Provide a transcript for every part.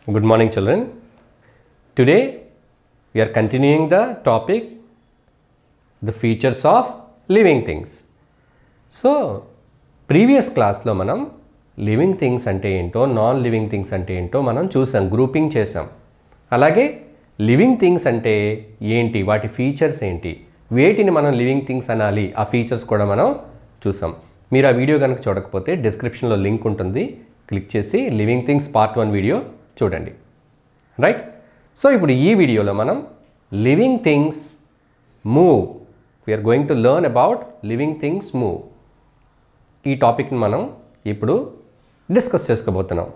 Good morning, children. Today we are continuing the topic the features of living things. So previous class lo manam living things ante ento non living things ante ento manam chusam grouping chesam. Alage living things ante enti vaati features enti వేటిని మనం living things అనాలి ఆ features కూడా మనం చూసాం. మీరు ఆ video కనుక చూడకపోతే డిస్క్రిప్షన్లో లింక్ ఉంటుంది, క్లిక్ చేసి లివింగ్ థింగ్స్ పార్ట్ 1 వీడియో చూడండి. రైట్. సో ఇప్పుడు ఈ వీడియోలో మనం living things move, we're going to learn about living things move. ఈ టాపిక్ని మనం ఇప్పుడు డిస్కస్ చేసుకోబోతున్నాం.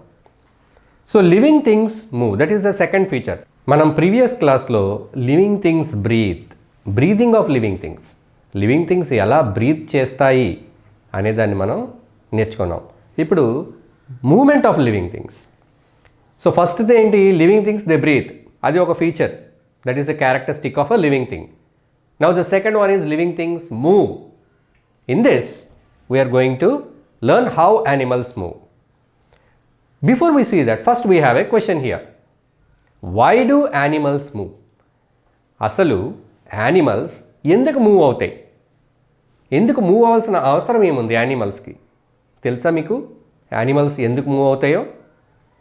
So living things move, that is the second feature. మనం ప్రీవియస్ క్లాస్లో living things breathing of living things ఎలా బ్రీత్ చేస్తాయి అనేదాన్ని మనం నేర్చుకున్నాం. ఇప్పుడు movement of living things. So ఫస్ట్ది ఏంటి? లివింగ్ థింగ్స్ దే బ్రీత్, అది ఒక feature, that is a characteristic of a living thing. Now the second one is living things move. In this we're going to learn how animals move. Before we see that, first we have a question here. Why do animals move? అసలు animals ఎందుకు move అవుతాయి? ఎందుకు move అవ్వాల్సిన అవసరం ఏముంది యానిమల్స్కి? తెలుసా మీకు animals ఎందుకు మూవ్ అవుతాయో?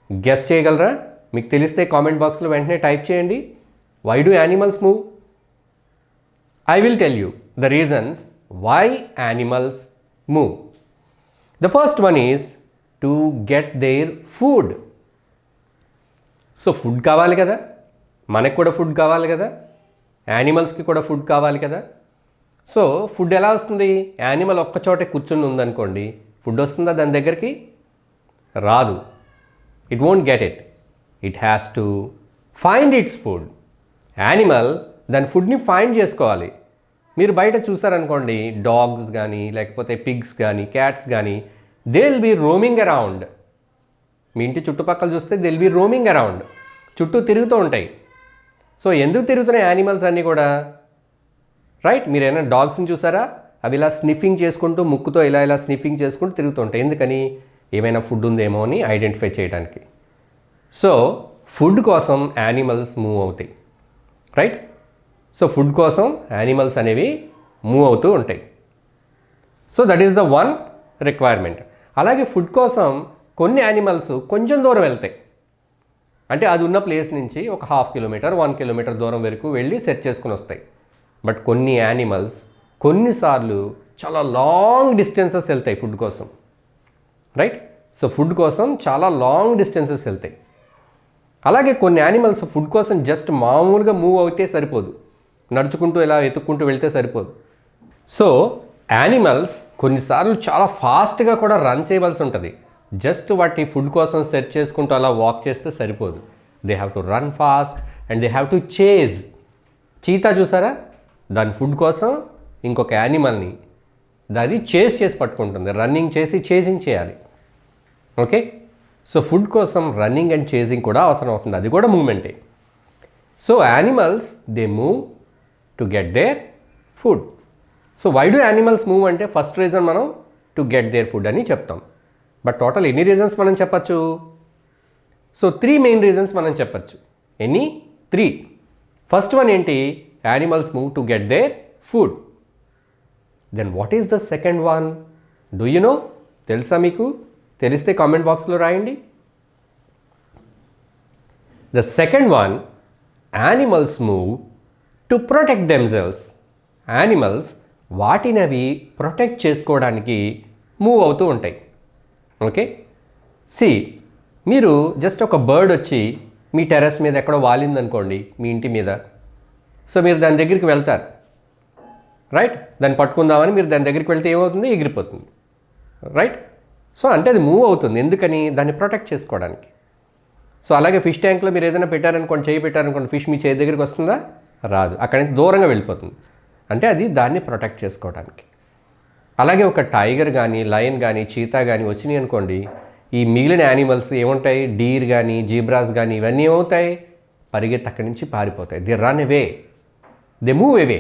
గెస్ చేయగలరా? మీకు తెలిస్తే కామెంట్ బాక్స్లో వెంటనే టైప్ చేయండి. Why do animals move? I will tell you the reasons why animals move. The first one is to get their food. So food కావాలి కదా, మనకు కూడా ఫుడ్ కావాలి కదా, యానిమల్స్కి కూడా ఫుడ్ కావాలి కదా. సో ఫుడ్ ఎలా వస్తుంది? యానిమల్ ఒక్కచోటే కూర్చుని ఉందనుకోండి, ఫుడ్ వస్తుందా దాని దగ్గరికి? రాదు. It won't get it. It has to find its food. Animal దాని ఫుడ్ని ఫైండ్ చేసుకోవాలి. మీరు బయట చూసారనుకోండి, డాగ్స్ కానీ లేకపోతే పిగ్స్ కానీ క్యాట్స్ కానీ, they will be roaming around. మీ ఇంటి చుట్టుపక్కల చూస్తే they will be roaming around, చుట్టూ తిరుగుతూ ఉంటాయి. సో ఎందుకు తిరుగుతున్నాయి యానిమల్స్ అన్నీ కూడా? రైట్. మీరు ఏమైనా డాగ్స్ని చూసారా? అవి ఇలా స్నిఫింగ్ చేసుకుంటూ ముక్కుతో ఇలా స్నిఫింగ్ చేసుకుంటూ తిరుగుతుంటాయి. ఎందుకని? ఏమైనా ఫుడ్ ఉందేమో అని ఐడెంటిఫై చేయడానికి. సో ఫుడ్ కోసం యానిమల్స్ మూవ్ అవుతాయి. రైట్. సో ఫుడ్ కోసం యానిమల్స్ అనేవి మూవ్ అవుతూ ఉంటాయి. So that is the one requirement. అలాగే ఫుడ్ కోసం కొన్ని యానిమల్స్ కొంచెం దూరం వెళ్తాయి, అంటే అది ఉన్న ప్లేస్ నుంచి ఒక 0.5 కిలోమీటర్ 1 కిలోమీటర్ దూరం వరకు వెళ్ళి సెర్చ్ చేసుకుని వస్తాయి. బట్ కొన్ని యానిమల్స్ కొన్నిసార్లు చాలా లాంగ్ డిస్టెన్సెస్ వెళ్తాయి ఫుడ్ కోసం. రైట్. సో ఫుడ్ కోసం చాలా లాంగ్ డిస్టెన్సెస్ వెళ్తాయి. అలాగే కొన్ని యానిమల్స్ ఫుడ్ కోసం జస్ట్ మామూలుగా మూవ్ అయితే సరిపోదు, నడుచుకుంటూ ఇలా వెతుక్కుంటూ వెళ్తే సరిపోదు. సో యానిమల్స్ కొన్నిసార్లు చాలా ఫాస్ట్గా కూడా రన్ చేయవలసి ఉంటుంది. జస్ట్ వాటి ఫుడ్ కోసం సెర్చ్ చేసుకుంటూ అలా వాక్ చేస్తే సరిపోదు. They have to run fast and they have to chase. Cheetah చూసారా? దాని ఫుడ్ కోసం ఇంకొక యానిమల్ని అది చేసి పట్టుకుంటుంది. రన్నింగ్ చేసి చేజింగ్ చేయాలి. ఓకే. సో ఫుడ్ కోసం రన్నింగ్ అండ్ చేజింగ్ కూడా అవసరం అవుతుంది, అది కూడా మూమెంటే. So animals they move to get their food. So why do animals move అంటే ఫస్ట్ రీజన్ మనం టు గెట్ దేర్ ఫుడ్ అని చెప్తాం. బట్ టోటల్ ఎన్ని రీజన్స్ మనం చెప్పచ్చు? సో 3 మెయిన్ రీజన్స్ మనం చెప్పచ్చు. ఎన్ని? 3. ఫస్ట్ వన్ ఏంటి? Animals move to get their food. Then what is the second one? Do you know? తెలుసా మీకు? తెలిస్తే కామెంట్ బాక్స్లో రాయండి. The second one, animals move to protect themselves. Animals వాటిని అవి ప్రొటెక్ట్ చేసుకోవడానికి మూవ్ అవుతూ ఉంటాయి. ఓకే. సి, మీరు జస్ట్ ఒక బర్డ్ వచ్చి మీ టెర్రస్ మీద ఎక్కడో వాలిందనుకోండి మీ ఇంటి మీద. సో మీరు దాని దగ్గరికి వెళ్తారు. రైట్. దాన్ని పట్టుకుందామని మీరు దాని దగ్గరికి వెళ్తే ఏమవుతుంది? ఎగిరిపోతుంది. రైట్. సో అంటే అది మూవ్ అవుతుంది. ఎందుకని? దాన్ని ప్రొటెక్ట్ చేసుకోవడానికి. సో అలాగే ఫిష్ ట్యాంక్లో మీరు ఏదైనా పెట్టారనుకోండి, చేయి పెట్టారనుకోండి, ఫిష్ మీ చేయి దగ్గరికి వస్తుందా? రాదు. అక్కడి నుంచి దూరంగా వెళ్ళిపోతుంది. అంటే అది దాన్ని ప్రొటెక్ట్ చేసుకోవడానికి. అలాగే ఒక టైగర్ కానీ లయన్ కానీ చీతా కానీ వచ్చినాయి అనుకోండి, ఈ మిగిలిన యానిమల్స్ ఏముంటాయి? డీర్ కానీ జీబ్రాస్ కానీ ఇవన్నీ ఏమవుతాయి? పరిగెత్తి అక్కడి నుంచి పారిపోతాయి. They run away, they move away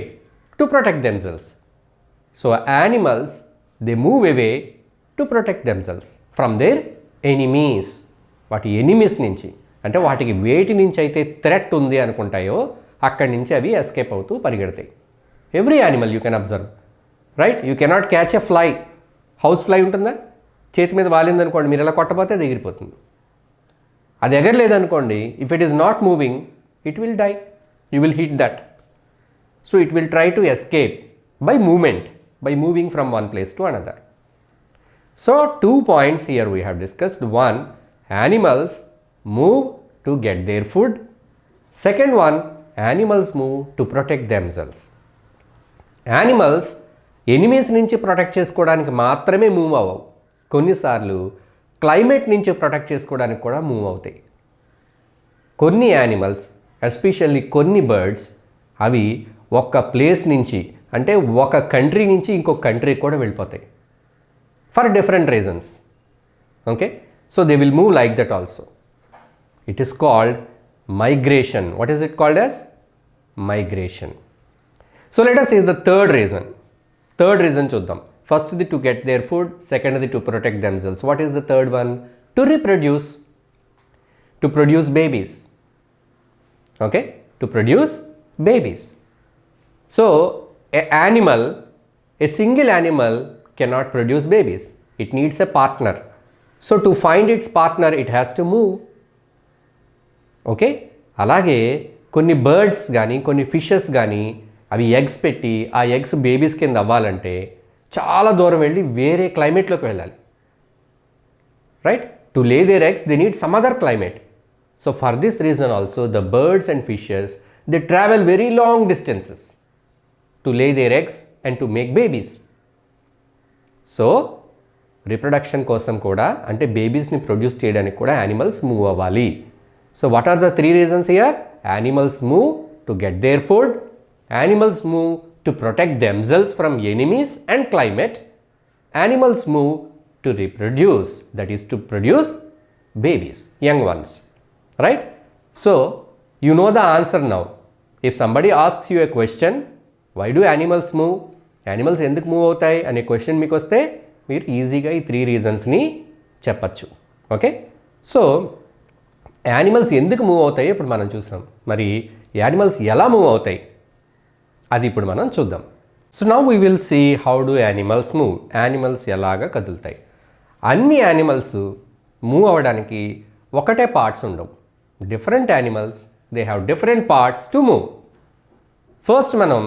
to protect themselves. So animals they move away to protect themselves from their enemies. వాటి ఎనిమీస్ నుంచి, అంటే వాటికి వేటి నుంచి అయితే థ్రెట్ ఉంది అనుకుంటాయో అక్కడి నుంచి అవి ఎస్కేప్ అవుతూ పరిగెడతాయి. Every animal you can observe, right? You cannot catch a fly. House fly ఉంటుందా? చేతి మీద వాలిందనుకోండి, మీరు ఎలా కొట్టపోతే అది ఎగిరిపోతుంది. అది ఎగరలేదనుకోండి, if it is not moving it will die, you will hit that. So it will try to escape by movement, by moving from one place to another. So 2 points here we have discussed. One, animals move to get their food. Second one, animals move to protect themselves. Animals enemies నుంచి protect చేసుకోవడానికి మాత్రమే move అవ్వవు, కొన్నిసార్లు climate నుంచి protect చేసుకోవడానికి కూడా move అవుతాయి. కొన్ని యానిమల్స్, ఎస్పెషల్లీ కొన్ని బర్డ్స్, అవి ఒక ప్లేస్ నుంచి, అంటే ఒక కంట్రీ నుంచి ఇంకొక కంట్రీకి కూడా వెళ్ళిపోతాయి for different reasons. Okay, so they will move like that also. It is called migration. What is it called as? Migration. So let us see the third reason. Third reason చూద్దాం. ఫస్ట్ది to get their food, సెకండ్ది to protect themselves. What is the third one? To reproduce, to produce babies. Okay, to produce babies. So a single animal cannot produce babies. It needs a partner. So to find its partner it has to move. Okay, అలాగే కొన్ని birds కానీ కొన్ని fishes కానీ అవి eggs పెట్టి ఆ eggs babies కింద అవ్వాలంటే చాలా దూరం వెళ్ళి వేరే క్లైమేట్లోకి వెళ్ళాలి, right? To lay their eggs they need some other climate. So for this reason also the birds and fishes they travel very long distances to lay their eggs and to make babies. So reproduction కోసం కూడా, అంటే బేబీస్ని produce చేయడానికి కూడా animals move అవ్వాలి. So what are the 3 reasons here? Animals move to get their food, animals move to protect themselves from enemies and climate, animals move to reproduce, that is to produce babies, young ones, right? So you know the answer now. If somebody asks you a question, why do animals move, animals ఎందుకు move అవుతాయి అనే question మీకు వస్తే మీరు ఈజీగా ఈ 3 రీజన్స్ని చెప్పచ్చు. Okay, so animals ఎందుకు మూవ్ అవుతాయి ఇప్పుడు మనం చూసాం. మరి యానిమల్స్ ఎలా మూవ్ అవుతాయి అది ఇప్పుడు మనం చూద్దాం. So now we will see how do animals move. Animals ఎలాగా కదులుతాయి. అన్ని యానిమల్స్ మూవ్ అవ్వడానికి ఒకటే పార్ట్స్ ఉండవు. Different animals they have different parts to move. First మనం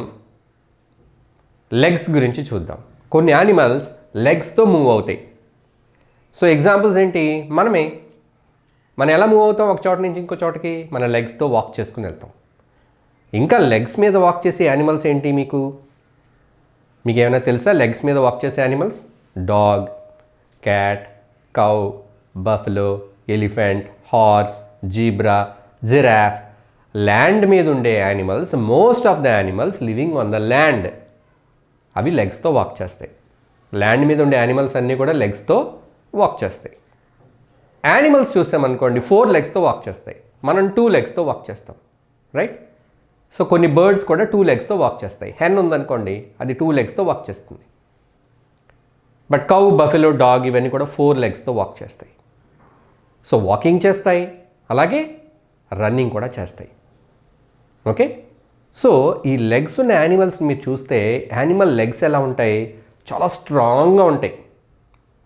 లెగ్స్ గురించి చూద్దాం. కొన్ని యానిమల్స్ లెగ్స్తో మూవ్ అవుతాయి. సో ఎగ్జాంపుల్స్ ఏంటి? మనం ఎలా మూవ్ అవుతాం ఒక చోట నుంచి ఇంకో చోటకి? మన లెగ్స్తో వాక్ చేసుకుని వెళ్తాం. ఇంకా లెగ్స్ మీద వాక్ చేసే యానిమల్స్ ఏంటి మీకు ఏమైనా తెలుసా? లెగ్స్ మీద వాక్ చేసే animals dog, cat, cow, buffalo, elephant, horse, zebra, giraffe. Land మీద ఉండే animals, most of the animals living on the land, అవి లెగ్స్తో వాక్ చేస్తాయి. ల్యాండ్ మీద ఉండే యానిమల్స్ అన్నీ కూడా లెగ్స్తో వాక్ చేస్తాయి. యానిమల్స్ చూసామనుకోండి 4 లెగ్స్తో వాక్ చేస్తాయి. మనం 2 లెగ్స్తో వాక్ చేస్తాం, రైట్? సో కొన్ని బర్డ్స్ కూడా 2 లెగ్స్తో వాక్ చేస్తాయి. హెన్ ఉందనుకోండి, అది 2 లెగ్స్తో వాక్ చేస్తుంది. బట్ కౌ, బఫెలో, డాగ్ ఇవన్నీ కూడా 4 లెగ్స్తో వాక్ చేస్తాయి. సో వాకింగ్ చేస్తాయి, అలాగే రన్నింగ్ కూడా చేస్తాయి. ఓకే, సో ఈ లెగ్స్ ఉన్న యానిమల్స్ మీరు చూస్తే యానిమల్ లెగ్స్ ఎలా ఉంటాయి? చాలా స్ట్రాంగ్గా ఉంటాయి.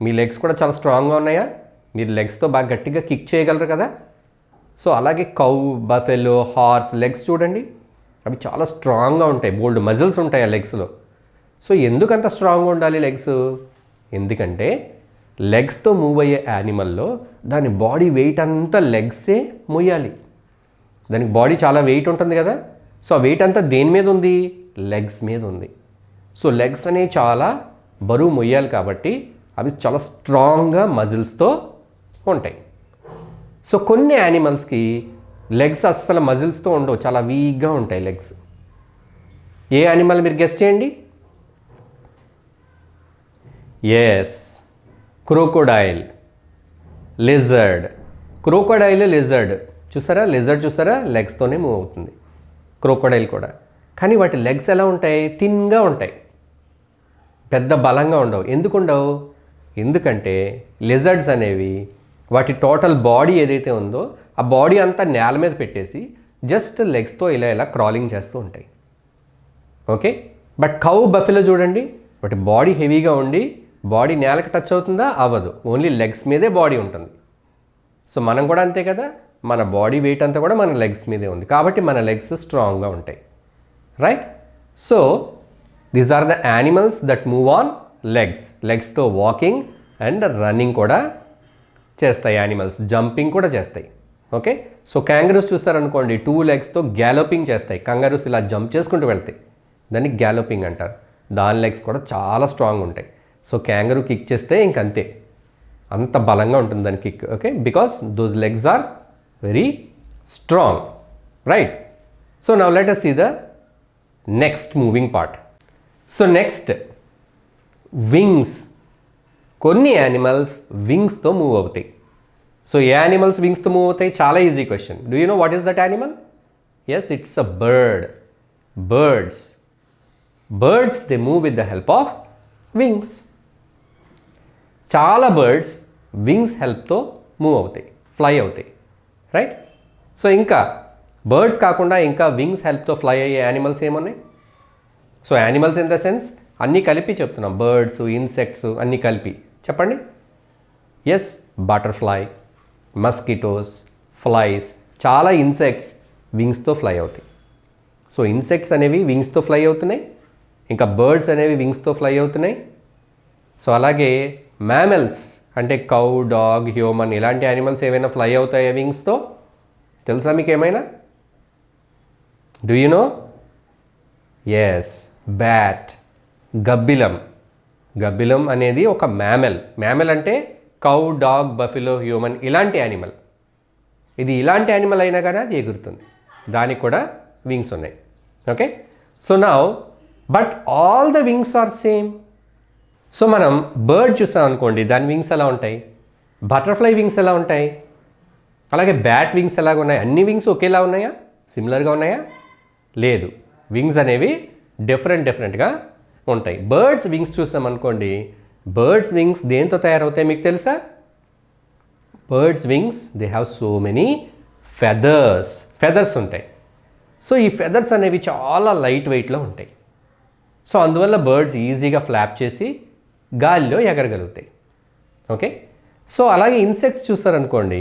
మీ లెగ్స్ కూడా చాలా స్ట్రాంగ్గా ఉన్నాయా? మీరు లెగ్స్తో బాగా గట్టిగా కిక్ చేయగలరు కదా? సో అలాగే కౌ, బఫెలో, హార్స్ లెగ్స్ చూడండి, అవి చాలా స్ట్రాంగ్గా ఉంటాయి. బోల్డ్ మజిల్స్ ఉంటాయి ఆ లెగ్స్లో. సో ఎందుకంత స్ట్రాంగ్గా ఉండాలి లెగ్స్? ఎందుకంటే లెగ్స్తో మూవ్ అయ్యే యానిమల్లో దాని బాడీ వెయిట్ అంతా లెగ్సే మొయ్యాలి. దానికి బాడీ చాలా వెయిట్ ఉంటుంది కదా. సో ఆ వెయిట్ అంతా దేని మీద ఉంది? లెగ్స్ మీద ఉంది. సో లెగ్స్ అనేవి చాలా బరువు మొయ్యాలి కాబట్టి అవి చాలా స్ట్రాంగ్గా మజిల్స్తో ఉంటాయి. సో కొన్ని యానిమల్స్కి లెగ్స్ అస్సలు మజిల్స్తో ఉండవు, చాలా వీక్గా ఉంటాయి లెగ్స్. ఏ యానిమల్ మీరు గెస్ చేయండి? Yes, crocodile, lizard. Crocodile, lizard చూసారా? లిజర్డ్ చూసారా? లెగ్స్తోనే మూవ్ అవుతుంది. క్రోకోడైల్ కూడా. కానీ వాటి లెగ్స్ ఎలా ఉంటాయి? థిన్గా ఉంటాయి, పెద్ద బలంగా ఉండవు. ఎందుకు ఉండవు? ఎందుకంటే లిజర్డ్స్ అనేవి వాటి టోటల్ బాడీ ఏదైతే ఉందో ఆ బాడీ అంతా నేల మీద పెట్టేసి జస్ట్ లెగ్స్తో ఇలా ఇలా క్రాలింగ్ చేస్తూ ఉంటాయి. ఓకే, బట్ కౌ బఫెలో చూడండి, వాటి బాడీ హెవీగా ఉండి బాడీ నేలకు టచ్ అవుతుందా? అవ్వదు, ఓన్లీ లెగ్స్ మీదే బాడీ ఉంటుంది. సో మనం కూడా అంతే కదా, మన బాడీ వెయిట్ అంతా కూడా మన లెగ్స్ మీదే ఉంది, కాబట్టి మన లెగ్స్ స్ట్రాంగ్గా ఉంటాయి. Right? So these are the animals that move on legs. లెగ్స్తో వాకింగ్ అండ్ రన్నింగ్ కూడా చేస్తాయి యానిమల్స్, జంపింగ్ కూడా చేస్తాయి. ఓకే, సో క్యాంగరూస్ చూస్తారనుకోండి, 2 లెగ్స్తో గ్యాలోపింగ్ చేస్తాయి. కంగారూస్ ఇలా జంప్ చేసుకుంటూ వెళ్తాయి, దాన్ని గ్యాలోపింగ్ అంటారు. దాని లెగ్స్ కూడా చాలా స్ట్రాంగ్ ఉంటాయి. సో క్యాంగరూ కిక్ చేస్తే ఇంకంతే, అంత బలంగా ఉంటుంది దాని kick. Okay, because those legs are very strong. Right? So now let us see the next moving part. So next wings. కొన్ని యానిమల్స్ వింగ్స్తో మూవ్ అవుతాయి. సో ఏ యానిమల్స్ వింగ్స్తో మూవ్ అవుతాయి? చాలా easy question. Do you know what is that animal? Yes, it's a bird. Birds. Birds they move with the help of wings. చాలా birds wings హెల్ప్తో move అవుతాయి, ఫ్లై అవుతాయి. రైట్? సో ఇంకా birds కాకుండా ఇంకా వింగ్స్ హెల్ప్తో ఫ్లై అయ్యే animals ఏమున్నాయి? So animals in the sense అన్నీ కలిపి చెప్తున్నాం, బర్డ్స్, ఇన్సెక్ట్స్ అన్నీ కలిపి చెప్పండి. ఎస్, బటర్ఫ్లై, మస్కిటోస్, ఫ్లైస్, చాలా ఇన్సెక్ట్స్ వింగ్స్తో ఫ్లై అవుతాయి. సో ఇన్సెక్ట్స్ అనేవి వింగ్స్తో ఫ్లై అవుతున్నాయి, ఇంకా బర్డ్స్ అనేవి వింగ్స్తో ఫ్లై అవుతున్నాయి. సో అలాగే మ్యామల్స్ అంటే కౌ, డాగ్, హ్యూమన్ ఇలాంటి యానిమల్స్ ఏమైనా ఫ్లై అవుతాయా వింగ్స్తో? తెలుసా మీకు ఏమైనా? Do you know? Yes, bat, గబ్బిలం. గబ్బిలం అనేది ఒక మ్యామెల్. మ్యామెల్ అంటే కౌ, డాగ్, బఫెలో, హ్యూమన్ ఇలాంటి యానిమల్. ఇది ఇలాంటి యానిమల్ అయినా కానీ అది ఎగురుతుంది, దానికి కూడా వింగ్స్ ఉన్నాయి. Okay, so now but all the wings are same. So మనం బర్డ్ చూసాం అనుకోండి, దాని వింగ్స్ ఎలా ఉంటాయి? బటర్ఫ్లై వింగ్స్ ఎలా ఉంటాయి? అలాగే బ్యాట్ వింగ్స్ ఎలాగ ఉన్నాయి? అన్ని వింగ్స్ ఒకేలా ఉన్నాయా? సిమిలర్గా ఉన్నాయా? లేదు, వింగ్స్ అనేవి డిఫరెంట్గా ఉంటాయి. బర్డ్స్ వింగ్స్ చూసాం అనుకోండి, బర్డ్స్ వింగ్స్ దేంతో తయారవుతాయి మీకు తెలుసా? Birds wings they have so many feathers ఉంటాయి. సో ఈ ఫెదర్స్ అనేవి చాలా లైట్ వెయిట్లో ఉంటాయి. సో అందువల్ల బర్డ్స్ ఈజీగా ఫ్లాప్ చేసి గాలిలో ఎగరగలుగుతాయి. ఓకే, సో అలాగే ఇన్సెక్ట్స్ చూస్తారనుకోండి,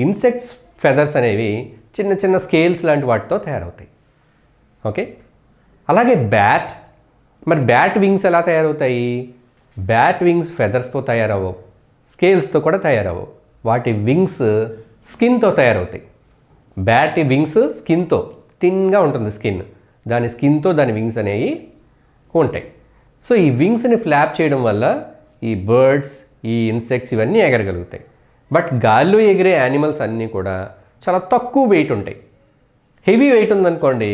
ఇన్సెక్ట్స్ ఫెదర్స్ అనేవి చిన్న చిన్న స్కేల్స్ లాంటి వాటితో తయారవుతాయి. ఓకే, అలాగే బ్యాట్. మరి బ్యాట్ వింగ్స్ ఎలా తయారవుతాయి? బ్యాట్ వింగ్స్ ఫెదర్స్తో తయారవవు, స్కేల్స్తో కూడా తయారవవు. వాటి వింగ్స్ స్కిన్తో తయారవుతాయి. బ్యాట్ వింగ్స్ స్కిన్తో, థిన్గా ఉంటుంది స్కిన్, దాని స్కిన్తో దాని వింగ్స్ అనేవి ఉంటాయి. సో ఈ వింగ్స్ని ఫ్లాప్ చేయడం వల్ల ఈ బర్డ్స్, ఈ ఇన్సెక్ట్స్ ఇవన్నీ ఎగరగలుగుతాయి. బట్ గాల్లో ఎగిరే యానిమల్స్ అన్నీ కూడా చాలా తక్కువ వెయిట్ ఉంటాయి. హెవీ వెయిట్ ఉందనుకోండి,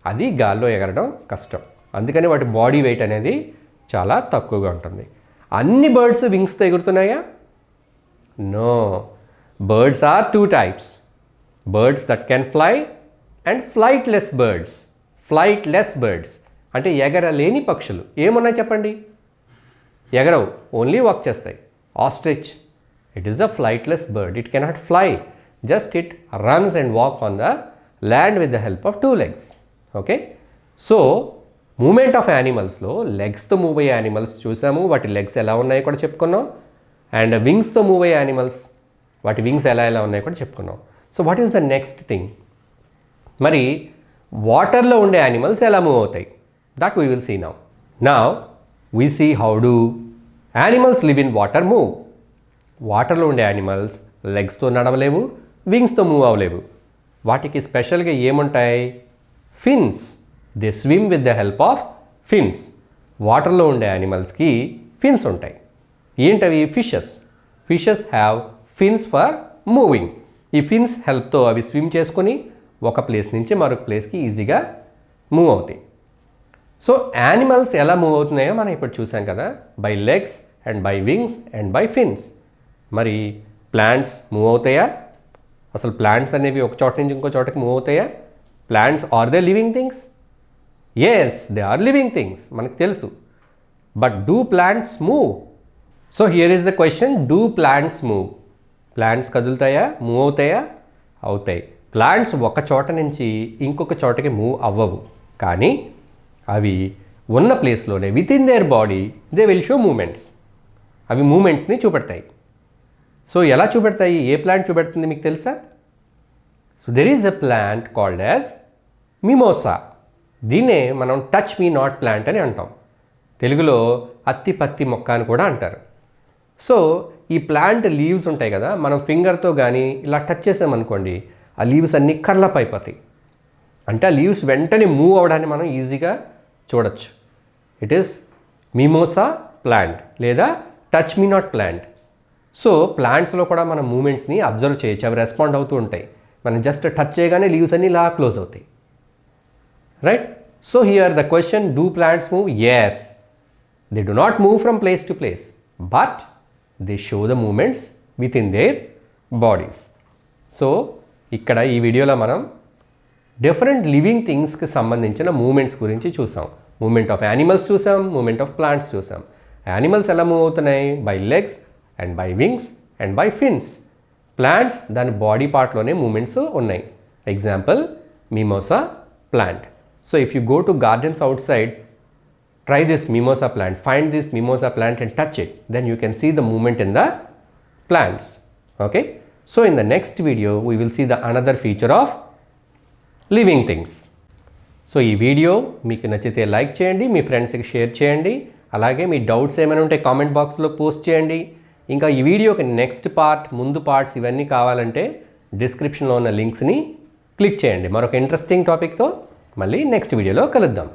అది గాల్లో ఎగరడం కష్టం. అందుకని వాటి బాడీ వెయిట్ అనేది చాలా తక్కువగా ఉంటుంది. అన్ని బర్డ్స్ వింగ్స్తో ఎగురుతున్నాయా? No, birds are 2 types. Birds that can fly and flightless birds. Flightless birds అంటే ఎగరలేని పక్షులు. ఏమున్నాయి చెప్పండి? ఎగరవు, ఓన్లీ వాక్ చేస్తాయి. Ostrich, it is a flightless bird. It cannot fly, just it runs and walk on the land with the help of 2 legs. Okay, so movement of యానిమల్స్లో లెగ్స్తో move అయ్యే యానిమల్స్ చూసాము, వాటి లెగ్స్ ఎలా ఉన్నాయో కూడా చెప్పుకున్నాం. అండ్ వింగ్స్తో మూవ్ అయ్యే యానిమల్స్, వాటి వింగ్స్ ఎలా ఉన్నాయో కూడా చెప్పుకున్నాం. So what is the next thing? మరి వాటర్లో ఉండే యానిమల్స్ ఎలా మూవ్ అవుతాయి? That we will see now. Now we see how do animals live in water move. వాటర్లో ఉండే యానిమల్స్ లెగ్స్తో నడవలేవు, వింగ్స్తో మూవ్ అవ్వలేవు. వాటికి స్పెషల్గా ఏముంటాయి? Fins. They swim with the help of fins. వాటర్లో ఉండే యానిమల్స్కి ఫిన్స్ ఉంటాయి. ఏంటవి? Fishes. Fishes have fins for moving. ఈ ఫిన్స్ హెల్ప్తో అవి స్విమ్ చేసుకొని ఒక ప్లేస్ నుంచి మరొక ప్లేస్కి ఈజీగా మూవ్ అవుతాయి. సో యానిమల్స్ ఎలా మూవ్ అవుతున్నాయో మనం ఇప్పుడు చూసాం కదా, by legs and by wings and by fins. మరి ప్లాంట్స్ మూవ్ అవుతాయా? అసలు ప్లాంట్స్ అనేవి ఒక చోట నుంచి ఇంకో చోటకి మూవ్ అవుతాయా? Plants are they living things? Yes, they are living things, మనకు తెలుసు. But do plants move? So here is the question, do plants move? Plants కదులుతాయా, మూవ్ అవుతాయా? అవుతాయి. ప్లాంట్స్ ఒక చోట నుంచి ఇంకొక చోటకి మూవ్ అవ్వవు, కానీ అవి ఉన్న ప్లేస్లోనే within their body they will show movements. అవి మూమెంట్స్ని చూపెడతాయి. సో ఎలా చూపెడతాయి, ఏ ప్లాంట్ చూపెడుతుంది మీకు తెలుసా? So there is a plant called as mimosa. దీన్నే మనం టచ్ మీ నాట్ ప్లాంట్ అని అంటాం. తెలుగులో అత్తి పత్తి మొక్క అని కూడా అంటారు. సో ఈ ప్లాంట్ లీవ్స్ ఉంటాయి కదా, మనం ఫింగర్తో కానీ ఇలా టచ్ చేసామనుకోండి, ఆ లీవ్స్ అన్నీ కర్లప్ అయిపోతాయి. అంటే ఆ లీవ్స్ వెంటనే మూవ్ అవడాన్ని మనం ఈజీగా చూడొచ్చు. ఇట్ ఈస్ మిమోసా ప్లాంట్ లేదా touch me not plant. So ప్లాంట్స్లో కూడా మన మూమెంట్స్ని అబ్జర్వ్ చేయొచ్చు. అవి రెస్పాండ్ అవుతూ ఉంటాయి. మనం జస్ట్ టచ్ చేయగానే లీవ్స్ అన్నీ ఇలా క్లోజ్ అవుతాయి, right? So here the question, do plants move? Yes, they do not move from place to place, but they show the movements within their bodies. సో ఇక్కడ ఈ వీడియోలో మనం డిఫరెంట్ లివింగ్ థింగ్స్కి సంబంధించిన మూమెంట్స్ గురించి చూసాం. మూమెంట్ ఆఫ్ యానిమల్స్ చూసాం, movement of plants చూసాం. యానిమల్స్ ఎలా మూవ్ అవుతున్నాయి? By legs and by wings and by fins. Plants దాని బాడీ పార్ట్లోనే మూమెంట్స్ ఉన్నాయి. Example mimosa plant. So if you go to gardens outside, try this mimosa plant, find this mimosa plant and touch it, then you can see the movement in the plants. Okay, so in the next video we will see the another feature of living things. So ఈ video మీకు నచ్చితే like చేయండి, మీ ఫ్రెండ్స్కి share చేయండి, అలాగే మీ doubts ఏమైనా ఉంటే comment బాక్స్లో పోస్ట్ చేయండి. ఇంకా ఈ వీడియోకి నెక్స్ట్ పార్ట్, ముందు పార్ట్స్ ఇవన్నీ కావాలంటే డిస్క్రిప్షన్లో ఉన్న లింక్స్ని క్లిక్ చేయండి. మరొక ఇంట్రెస్టింగ్ టాపిక్తో మళ్ళీ నెక్స్ట్ వీడియోలో కలుద్దాం.